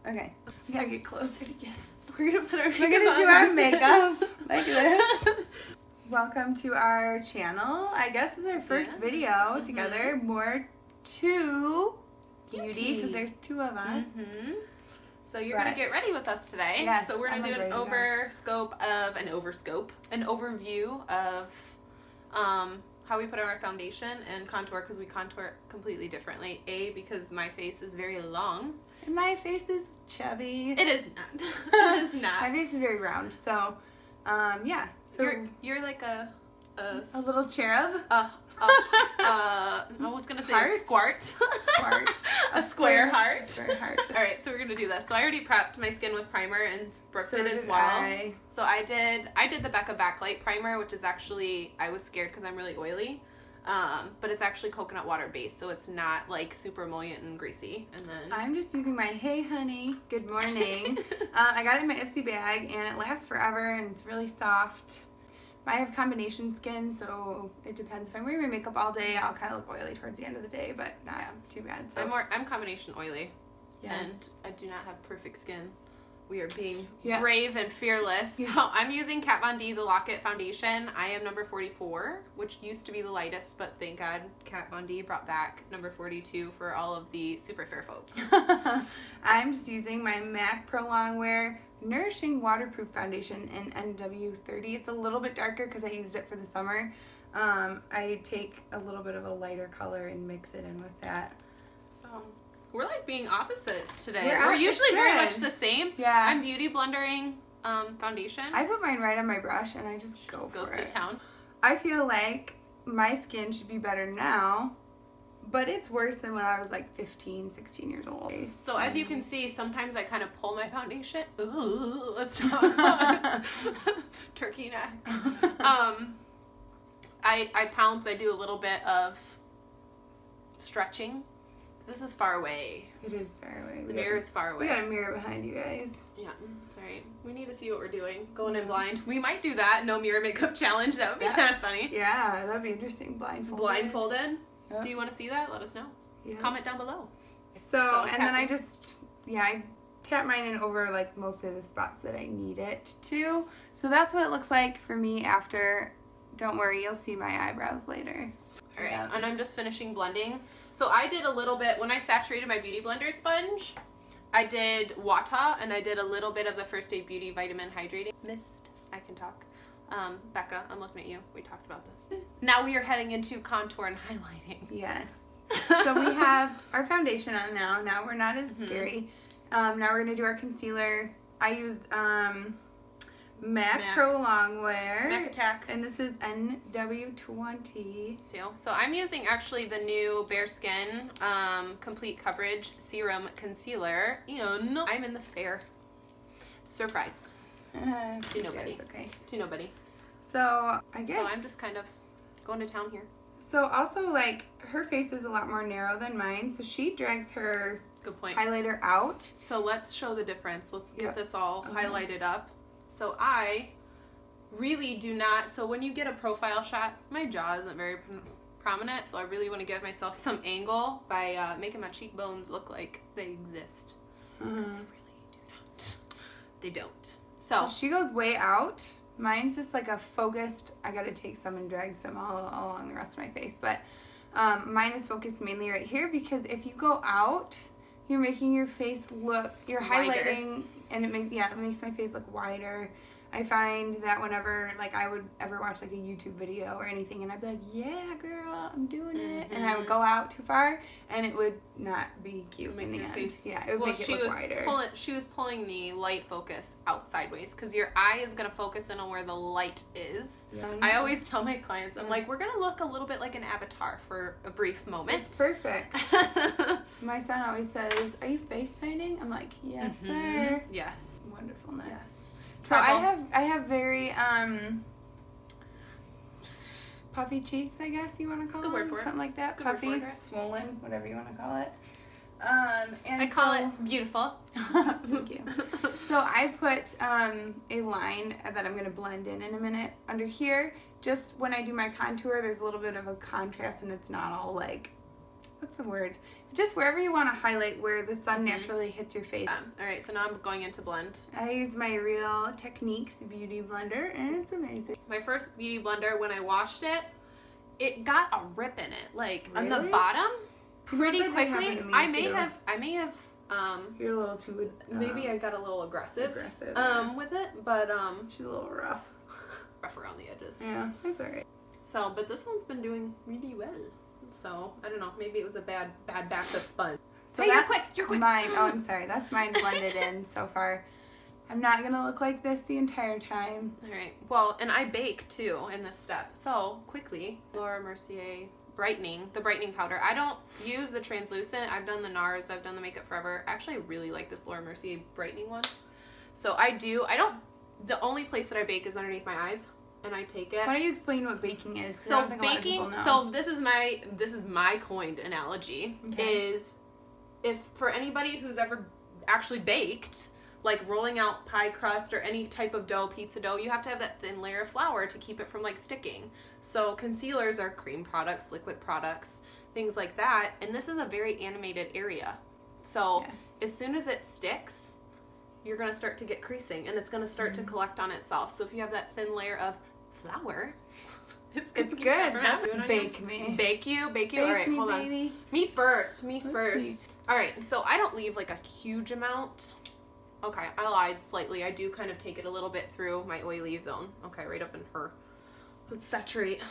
Okay. We gotta get closer together. We're gonna put our makeup We're gonna do on. our makeup like this. Welcome to our channel. I guess this is our first video together. More to beauty because there's two of us. So you're gonna get ready with us today. Yes, so we're gonna do an overview of how we put on our foundation and contour, because we contour completely differently. Because my face is very long. And my face is chubby. It is not. It is not. My face is very round. So, yeah. So you're like a little cherub. I was gonna say heart? a squart. A square heart. Square heart. All right, so we're gonna do this. So I already prepped my skin with primer and brooked it as well. So I did the BECCA backlight primer, which is actually, I was scared because I'm really oily, but it's actually coconut water based, so it's not like super emollient and greasy. And then I'm just using my Hey Honey Good Morning. I got it in my Ipsy bag and it lasts forever and it's really soft. I have combination skin, so it depends. If I'm wearing my makeup all day, I'll kind of look oily towards the end of the day, but not too bad. So I'm combination oily, and I do not have perfect skin. We are being brave and fearless. Yeah. So I'm using Kat Von D, the Lock-It foundation. I am number 44, which used to be the lightest, but thank God Kat Von D brought back number 42 for all of the super fair folks. I'm just using my MAC Pro Longwear Nourishing Waterproof Foundation in NW30. It's a little bit darker because I used it for the summer. I take a little bit of a lighter color and mix it in with that. So we're like being opposites today. We're usually very much the same. Yeah. I'm beauty blendering foundation. I put mine right on my brush and I just goes to town. I feel like my skin should be better now, but it's worse than when I was like 15, 16 years old. So as you can see, sometimes I kind of pull my foundation. Ooh, let's talk about turkey neck. I pounce. I do a little bit of stretching. This is far away. It is far away. The mirror is far away. We got a mirror behind you guys. Yeah, it's alright. We need to see what we're doing. Going in blind. We might do that. No mirror makeup challenge. That would be kind of funny. Yeah, that'd be interesting. Blindfolded. Yep. Do you want to see that? Let us know. Yep. Comment down below. So and then I just, I tap mine in over like most of the spots that I need it to. So that's what it looks like for me after. Don't worry, you'll see my eyebrows later. Alright, and I'm just finishing blending. So I did a little bit, when I saturated my Beauty Blender sponge, I did Wata, and I did a little bit of the First Aid Beauty Vitamin Hydrating Mist. I can talk. Becca, I'm looking at you. We talked about this. Now we are heading into contour and highlighting. Yes. So we have our foundation on now. Now we're not as scary. Now we're going to do our concealer. I used MAC Pro Longwear. MAC Attack. And this is NW20. So I'm using actually the new BareSkin Complete Coverage Serum Concealer. And I'm in the fair. Surprise. To nobody. It's okay. To nobody. So I guess. So I'm just kind of going to town here. So also, like, her face is a lot more narrow than mine, so she drags her highlighter out. So let's show the difference. Let's get this all highlighted up. So I really do not, so when you get a profile shot, my jaw isn't very prominent, so I really want to give myself some angle by making my cheekbones look like they exist. Because they really do not. They don't. So she goes way out. Mine's just like a focused, I gotta take some and drag some all along the rest of my face, but mine is focused mainly right here because if you go out, you're making your face look, you're highlighting, and it makes my face look wider. I find that whenever, like, I would ever watch, like, a YouTube video or anything, and I'd be like, yeah, girl, I'm doing it, and I would go out too far, and it would not be cute in the end. Face. Yeah, it would make it look wider. She was pulling the light focus out sideways, because your eye is going to focus in on where the light is. Yeah, I always tell my clients, I'm like, we're going to look a little bit like an avatar for a brief moment. It's perfect. My son always says, are you face painting? I'm like, yes, sir. Yes. Wonderfulness. Yes. So I have very puffy cheeks, I guess you want to call it. Word for something like that. Puffy, swollen, whatever you want to call it. And I call it beautiful. Thank you. So I put a line that I'm going to blend in a minute under here. Just when I do my contour, there's a little bit of a contrast and it's not all like what's the word? Just wherever you want to highlight where the sun naturally hits your face. All right, so now I'm going into blend. I use my Real Techniques Beauty Blender, and it's amazing. My first beauty blender, when I washed it, it got a rip in it, like on the Really? bottom, pretty That happened quickly. to me, I may too. have. You're a little too. Maybe I got a little aggressive. Yeah. With it, but She's a little rough. rough around the edges. Yeah, that's alright. So, but this one's been doing really well. So I don't know. Maybe it was a bad batch of sponge. So hey, that's you're quick. Mine. Oh, I'm sorry. That's mine blended in so far. I'm not gonna look like this the entire time. All right. Well, and I bake too in this step. So quickly, Laura Mercier the brightening powder. I don't use the translucent. I've done the NARS. I've done the Makeup Forever. Actually, I really like this Laura Mercier brightening one. So the only place that I bake is underneath my eyes, and I take it. Why don't you explain what baking is? 'Cause I So don't think a lot of baking. people know. So this is my coined analogy. Okay. Is if for anybody who's ever actually baked, like rolling out pie crust or any type of dough, pizza dough, you have to have that thin layer of flour to keep it from like sticking. So concealers are cream products, liquid products, things like that. And this is a very animated area. So Yes. as soon as it sticks, you're going to start to get creasing and it's going to start to collect on itself. So if you have that thin layer of flour, it's good. It's good. That's bake me. Bake you. All Bake right, me, hold on. baby. Me first. see. All right, so I don't leave like a huge amount. Okay, I lied slightly. I do kind of take it a little bit through my oily zone. Okay, right up in her. Let's saturate.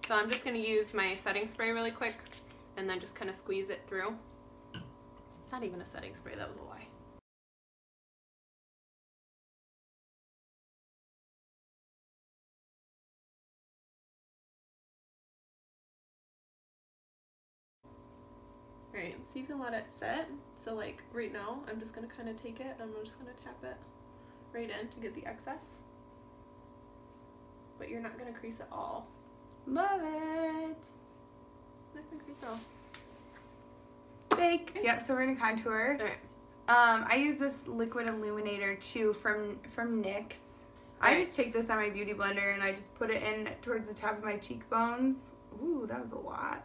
So I'm just going to use my setting spray really quick and then just kind of squeeze it through. It's not even a setting spray. That was a lie. Right, so you can let it set. So like right now, I'm just going to kind of take it and I'm just going to tap it right in to get the excess. But you're not going to crease it all. Love it. Not going to crease it all. Bake. Yep, so we're gonna contour. All right. I use this liquid illuminator too from NYX. I Right. just take this on my beauty blender and I just put it in towards the top of my cheekbones. Ooh, that was a lot.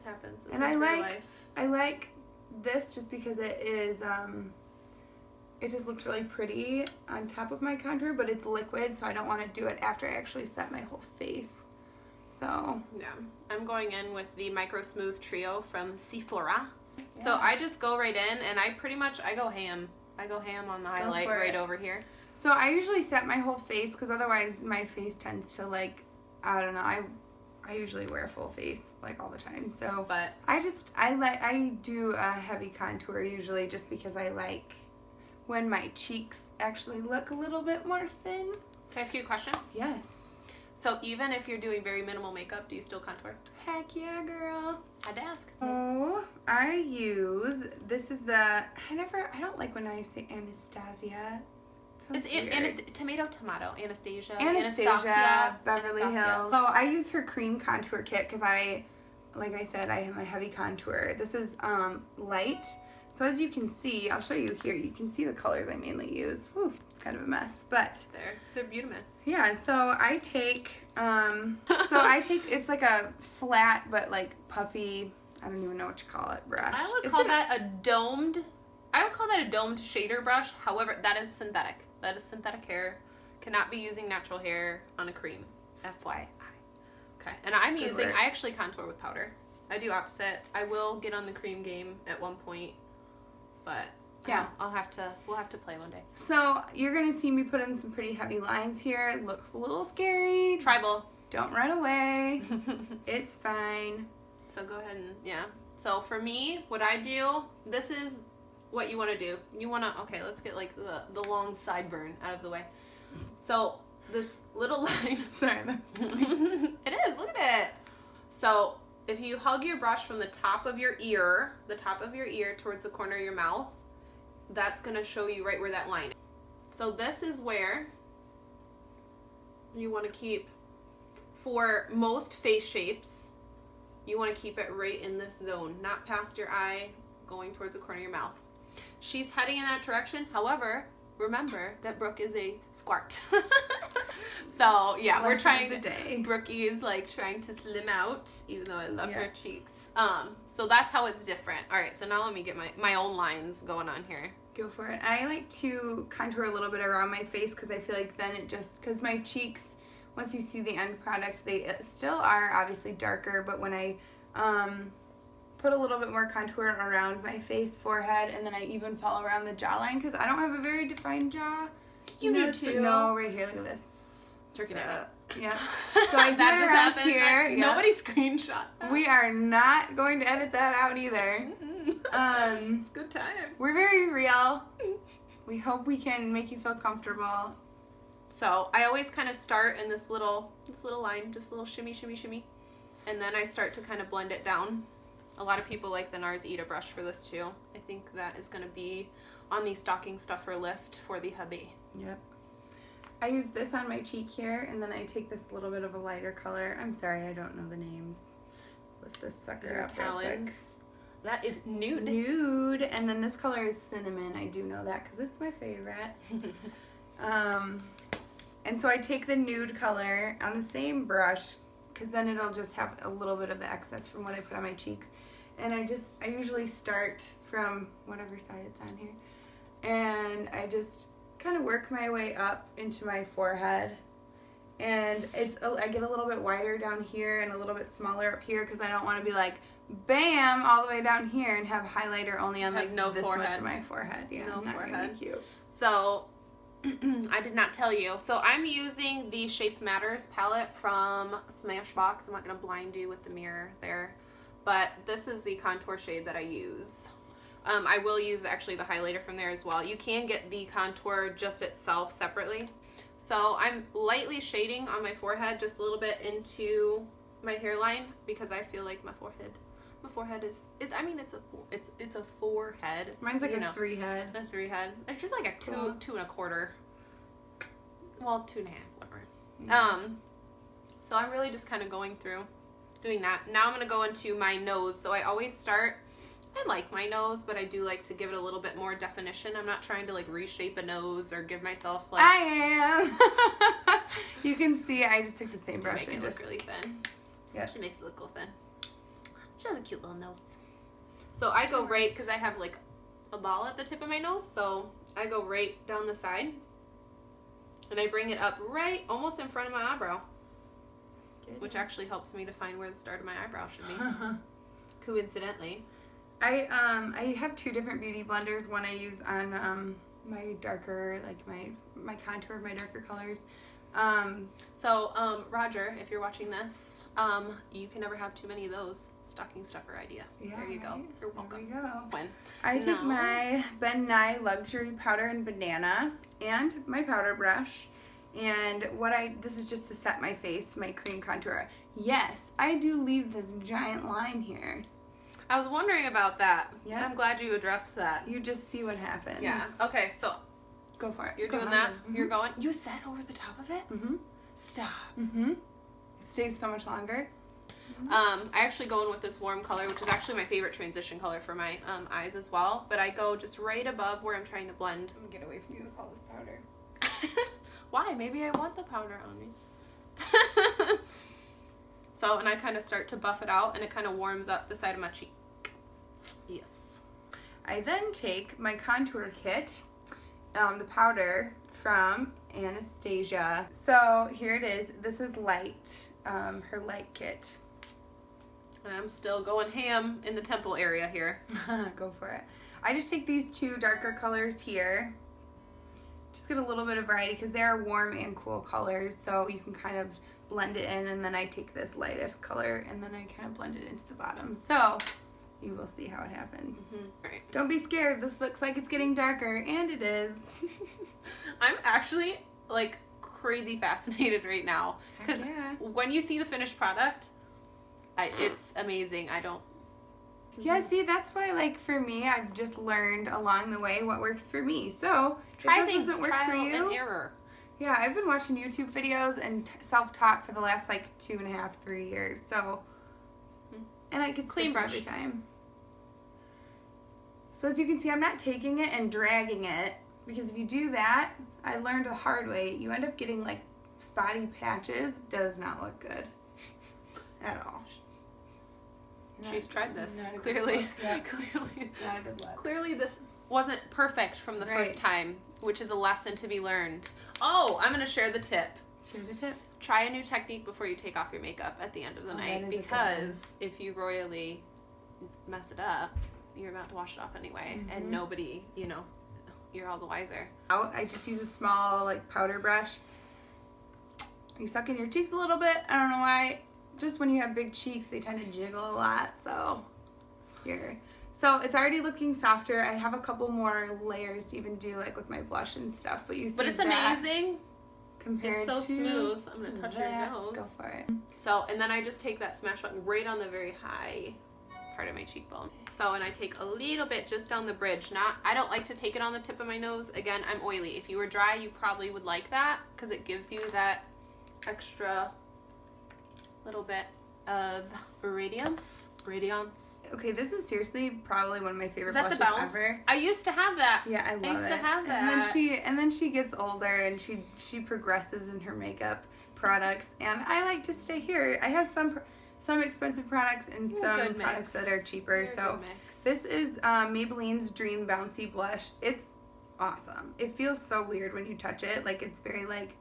It happens. This And is I real like- life. I like this just because it is, it just looks really pretty on top of my contour, but it's liquid, so I don't want to do it after I actually set my whole face. So, Yeah, I'm going in with the Micro Smooth Trio from Sephora. So Yeah. I just go right in and I go ham. I go ham on the highlight for right it. over here. so I usually set my whole face because otherwise my face tends to like, I don't know, I usually wear full face like all the time. So But I do a heavy contour usually just because I like when my cheeks actually look a little bit more thin. can I ask you a question? Yes. So even if you're doing very minimal makeup, do you still contour? Heck yeah, girl. Had to ask. Oh, this is I don't like when I say Anastasia. Sounds weird. It's tomato, Anastasia, Anastasia, Beverly Anastasia. Hills. So I use her cream contour kit because like I said, I have a heavy contour. This is light. So as you can see, I'll show you here. You can see the colors I mainly use. Whew, it's kind of a mess, but They're beautimous. yeah. So I take it's like a flat but like puffy. I don't even know what you call it. Brush. I would It's call an- that a domed shader brush. However, that is synthetic. That is synthetic hair. Cannot be using natural hair on a cream. FYI. Okay. And Good work. I actually contour with powder. I do opposite. I will get on the cream game at one point, but Yeah. we'll have to play one day. So you're gonna see me put in some pretty heavy lines here. It looks a little scary. Tribal. Don't run away. It's fine. So go ahead and, yeah. So for me, what I do, this is what you want to do. You want to, okay, let's get like the long sideburn out of the way. So this little line. Sorry. It is, look at it. So if you hug your brush from the top of your ear towards the corner of your mouth, that's going to show you right where that line is. So this is where you want to keep, for most face shapes, you want to keep it right in this zone, not past your eye, going towards the corner of your mouth. She's heading in that direction. However, remember that Brooke is a squart. So yeah, we're trying the day. Brookie is like trying to slim out, even though I love her cheeks. So that's how it's different. All right, so now let me get my own lines going on here. Go for it. I like to contour a little bit around my face because I feel like then it just, because my cheeks, once you see the end product, they still are obviously darker, but when I put a little bit more contour around my face, forehead, and then I even follow around the jawline because I don't have a very defined jaw. You do too. No, right here, look at this. Turkey neck. Yeah. So I do that it just around happened. here. Yeah. Nobody screenshot that. We are not going to edit that out either. It's a good time. We're very real. We hope we can make you feel comfortable. So I always kind of start in this little line, just a little shimmy, shimmy, shimmy. And then I start to kind of blend it down. A lot of people like the NARS Ita brush for this too. I think that is going to be on the stocking stuffer list for the hubby. Yep. I use this on my cheek here, and then I take this little bit of a lighter color. I'm sorry, I don't know the names. Lift this sucker up real quick. That is nude. Nude. And then this color is cinnamon. I do know that because it's my favorite. And so I take the nude color on the same brush because then it'll just have a little bit of the excess from what I put on my cheeks. And I usually start from whatever side it's on here. And I just kind of work my way up into my forehead. And I get a little bit wider down here and a little bit smaller up here because I don't want to be like, bam, all the way down here and have highlighter only on like no this forehead. much of my forehead. Yeah, no not forehead. Gonna be cute. So I did not tell you. So I'm using the Shape Matters palette from Smashbox. I'm not going to blind you with the mirror there. But this is the contour shade that I use. I will use actually the highlighter from there as well. You can get the contour just itself separately. So I'm lightly shading on my forehead, just a little bit into my hairline because I feel like my forehead is, it's a forehead. Mine's like a 3 head. A 3 head. It's just like a cool. 2 2.25. Well, 2.5, whatever. Yeah. So I'm really just kind of going through doing that. Now I'm going to go into my nose. So I always start, I like my nose, but I do like to give it a little bit more definition. I'm not trying to like reshape a nose or give myself like... I am! You can see I just took the same brush make and it just... look really thin. Yeah. She makes it look real thin. She has a cute little nose. So I go right, because I have like a ball at the tip of my nose, so I go right down the side. And I bring it up right almost in front of my eyebrow. Good. Which actually helps me to find where the start of my eyebrow should be. Coincidentally. I have 2 different beauty blenders. One I use on my darker, like my contour of my darker colors. Roger, if you're watching this, you can never have too many of those stocking stuffer idea. Yeah, there you go. You're welcome. There we go. When? I take my Ben Nye Luxury Powder and Banana and my powder brush. And this is just to set my face, my cream contour. Yes, I do leave this giant line here. I was wondering about that. Yeah. I'm glad you addressed that. You just see what happens. Yeah. Okay, so go for it. You're doing that? Mm-hmm. You're going? You set over the top of it? Mm-hmm. Stop. Mm-hmm. It stays so much longer. Mm-hmm. I actually go in with this warm color, which is actually my favorite transition color for my eyes as well. But I go just right above where I'm trying to blend. I'm gonna get away from you with all this powder. Why? Maybe I want the powder on me. So, and I kind of start to buff it out, and it kind of warms up the side of my cheek. Yes. I then take my contour kit, the powder from Anastasia. So here it is. This is Light, her Light kit. And I'm still going ham in the temple area here. Go for it. I just take these 2 darker colors here. Just get a little bit of variety because they are warm and cool colors, so you can kind of blend it in, and then I take this lightest color and then I kind of blend it into the bottom. So you will see how it happens. Mm-hmm. Right. Don't be scared. This looks like it's getting darker, and it is. I'm actually like crazy fascinated right now because when you see the finished product, it's amazing. Yeah, see, that's why, like, for me, I've just learned along the way what works for me. So, try if this things, doesn't work trial for you, and error. Yeah, I've been watching YouTube videos and self-taught for the last, like, 2.5, 3 years. So, and I get clean brush every time. So, as you can see, I'm not taking it and dragging it, because if you do that, I learned the hard way, you end up getting, like, spotty patches does not look good at all. She's tried this. Clearly. Yeah. Clearly. Not a good look. Clearly this wasn't perfect from the first time, which is a lesson to be learned. Oh, I'm going to share the tip. Share the tip. Try a new technique before you take off your makeup at the end of the night, because if you royally mess it up, you're about to wash it off anyway, and nobody, you know, you're all the wiser. I just use a small like powder brush. You suck in your cheeks a little bit. I don't know why. Just when you have big cheeks, they tend to jiggle a lot. So here. So it's already looking softer. I have a couple more layers to even do, like with my blush and stuff. But you see, but it's amazing. Compared it's so to smooth. I'm gonna touch your nose. Go for it. So, and then I just take that smash button right on the very high part of my cheekbone. So, and I take a little bit just down the bridge. I don't like to take it on the tip of my nose. Again, I'm oily. If you were dry, you probably would like that, because it gives you that extra little bit of radiance. Okay, this is seriously probably one of my favorite blushes ever. I used to have that. Yeah, I love it. I used to have that. And then she gets older and she progresses in her makeup products, and I like to stay here. I have some expensive products and some products that are cheaper. So this is Maybelline's Dream Bouncy Blush. It's awesome. It feels so weird when you touch it. Like, it's very like,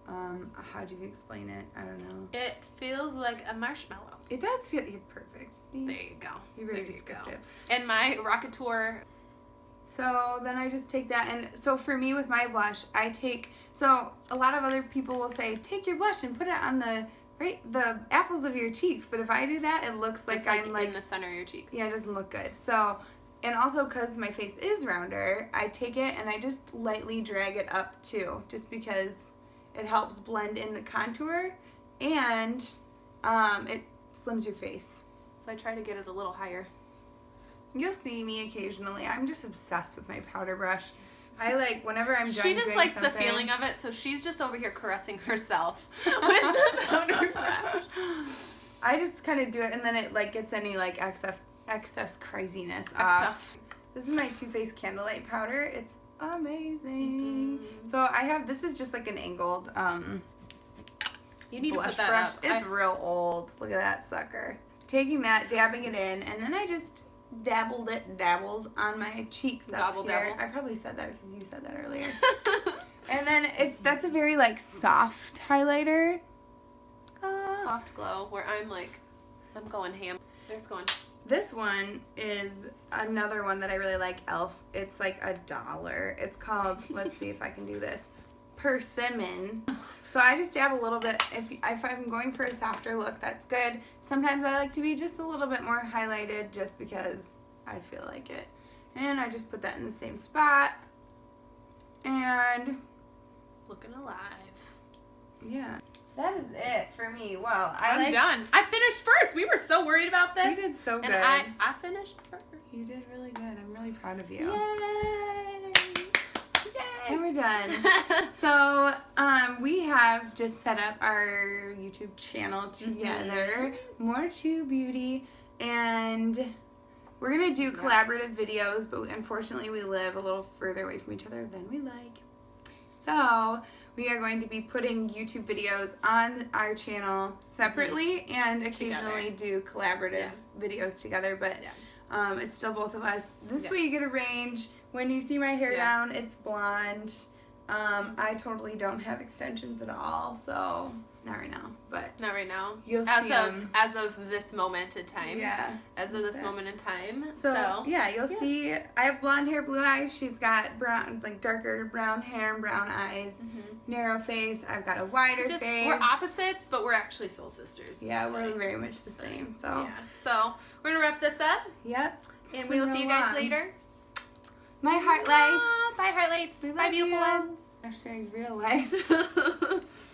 how do you explain it? I don't know. It feels like a marshmallow. It does feel, you're perfect. See? There you go. You're very descriptive. And my Rockateur. So then I just take that, and so for me with my blush, so a lot of other people will say, take your blush and put it on the apples of your cheeks, but if I do that, it looks like I'm like in the center of your cheek. Yeah, it doesn't look good. So, and also because my face is rounder, I take it and I just lightly drag it up too, just because it helps blend in the contour, and it slims your face. So I try to get it a little higher. You'll see me occasionally. I'm just obsessed with my powder brush. I like, whenever I'm done She just likes the feeling of it, so she's just over here caressing herself with the powder brush. I just kind of do it, and then it like gets any like excess craziness off. This is my Too Faced Candlelight powder. It's amazing. So this is just like an angled you need blush to put that brush. up. It's real old. Look at that sucker. Taking that, dabbing it in, and then I just dabbled on my cheeks up here. I probably said that because you said that earlier. And then that's a very like soft highlighter. Soft glow, where I'm going ham. There's going. This one is another one that I really like, e.l.f. It's like $1. It's called, let's see if I can do this, Persimmon. So I just dab a little bit. If I'm going for a softer look, that's good. Sometimes I like to be just a little bit more highlighted just because I feel like it. And I just put that in the same spot. And looking alive. Yeah. That is it for me. Well, I'm done. I finished first. We were so worried about this. You did so good. And I finished first. You did really good. I'm really proud of you. Yay! And we're done. So, we have just set up our YouTube channel together. More to Beauty. And we're going to do collaborative videos, but unfortunately we live a little further away from each other than we like. So, we are going to be putting YouTube videos on our channel separately and occasionally do collaborative videos together, but it's still both of us. This way you get a range. When you see my hair down, it's blonde. I totally don't have extensions at all, so not right now. But not right now. You'll as see as of this moment in time. Yeah. As of this moment in time. So yeah, you'll see. I have blonde hair, blue eyes. She's got brown, like darker brown hair and brown eyes. Narrow face. I've got a wider face. We're opposites, but we're actually soul sisters. Yeah, we're very much the same. So yeah. So we're gonna wrap this up. Yep. And we will see you guys later. My heart lights. Bye, heart lights. Bye, beautiful ones. Actually, real life.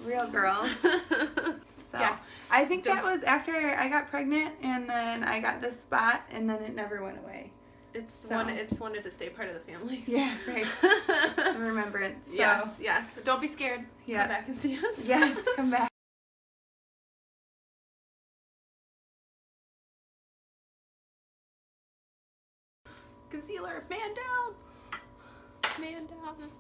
Real girls. So, yes. I think that was after I got pregnant, and then I got this spot, and then it never went away. It's wanted to stay part of the family. Yeah, right. It's a remembrance. So. Yes. Don't be scared. Yeah. Come back and see us. Yes, come back. Concealer, man down. Man down.